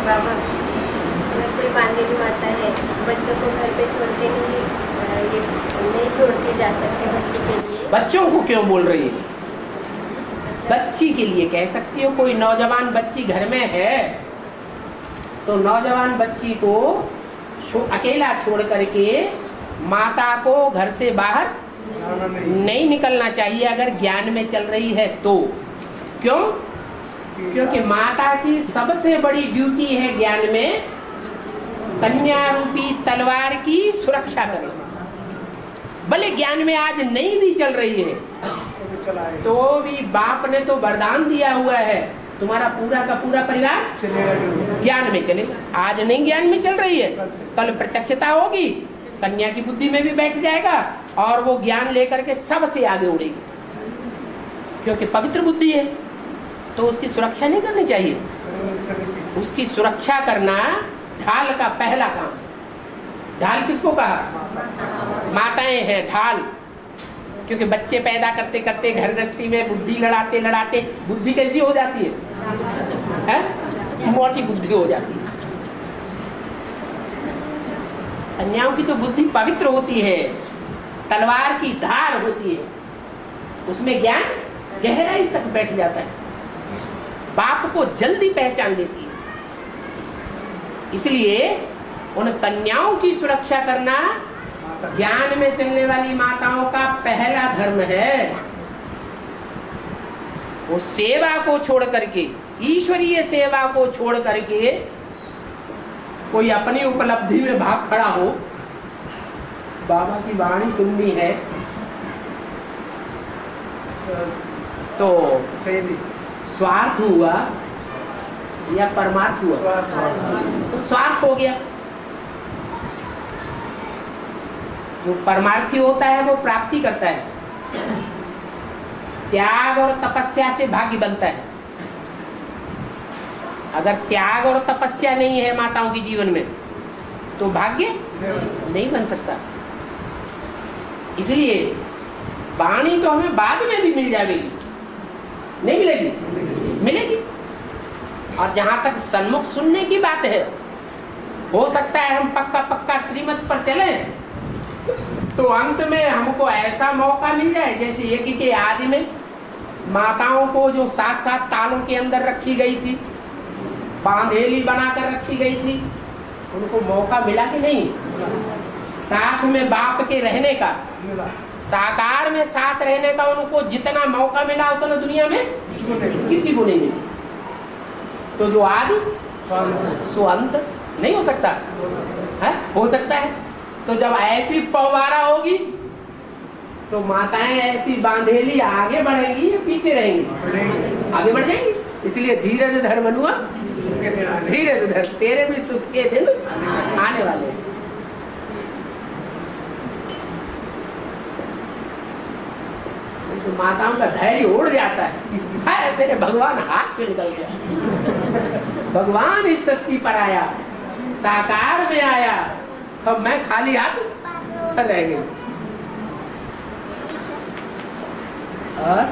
बाबा, अगर कोई बांधेली माता है, बच्चों को घर पे छोड़ के नहीं छोड़ के जा सकते भक्ति के लिए। बच्चों को क्यों बोल रही है? बच्ची के लिए कह सकती हो। कोई नौजवान बच्ची घर में है तो नौजवान बच्ची को अकेला छोड़ करके माता को घर से बाहर नहीं निकलना चाहिए अगर ज्ञान में चल रही है तो। क्यों? क्योंकि माता की सबसे बड़ी ड्यूटी है ज्ञान में कन्या रूपी तलवार की सुरक्षा करना। भले ज्ञान में आज नहीं भी चल रही है तो भी बाप ने तो वरदान दिया हुआ है तुम्हारा पूरा का पूरा परिवार ज्ञान में चलेगा। आज नहीं ज्ञान में चल रही है, कल प्रत्यक्षता होगी, कन्या की बुद्धि में भी बैठ जाएगा और वो ज्ञान लेकर के सबसे आगे उड़ेगी। क्योंकि पवित्र बुद्धि है तो उसकी सुरक्षा नहीं करनी चाहिए। उसकी सुरक्षा करना ढाल का पहला काम है। ढाल किसको कहा? माताएं हैं ढाल। क्योंकि बच्चे पैदा करते करते घर गृहस्थी में बुद्धि लड़ाते लड़ाते बुद्धि कैसी हो जाती है? मोटी बुद्धि हो जाती है। कन्याओं की तो बुद्धि पवित्र होती है, तलवार की धार होती है, उसमें ज्ञान गहराई तक बैठ जाता है, बाप को जल्दी पहचान लेती है। इसलिए उन कन्याओं की सुरक्षा करना ज्ञान में चलने वाली माताओं का पहला धर्म है। वो सेवा को छोड़ करके, ईश्वरीय सेवा को छोड़ करके कोई अपनी उपलब्धि में भाग खड़ा हो, बाबा की वाणी सुननी है तो स्वार्थ हुआ या परमार्थ हुआ? तो स्वार्थ हो गया। जो परमार्थी होता है वो प्राप्ति करता है, त्याग और तपस्या से भाग्य बनता है। अगर त्याग और तपस्या नहीं है माताओं के जीवन में तो भाग्य नहीं बन सकता। इसलिए वाणी तो हमें बाद में भी मिल जाएगी, नहीं मिलेगी? मिलेगी। और जहां तक सन्मुख सुनने की बात है, हो सकता है हम पक्का पक्का श्रीमत पर चले तो अंत में हमको ऐसा मौका मिल जाए जैसे यज्ञ के आदि में माताओं को जो 7-7 तालों के अंदर रखी गई थी, बांधेली बनाकर रखी गई थी, उनको मौका मिला कि नहीं? साथ में बाप के रहने का, साकार में साथ रहने का उनको जितना मौका मिला उतना दुनिया में किसी को नहीं मिला। तो जो आदि सो अंत नहीं हो सकता है? हो सकता है। तो जब ऐसी पवारा होगी तो माताएं ऐसी बांधेली आगे बढ़ेंगी या पीछे रहेंगी? आगे बढ़ जाएंगी। इसलिए धीरज धर मनुआ, धीरज धर, तेरे भी सुख के दिन आने वाले हैं। तो माताओं का धैर्य उड़ जाता है, मेरे भगवान हाथ से निकल गया, भगवान इस सृष्टि पर आया, साकार में आया, अब मैं खाली हाथ रह गई। और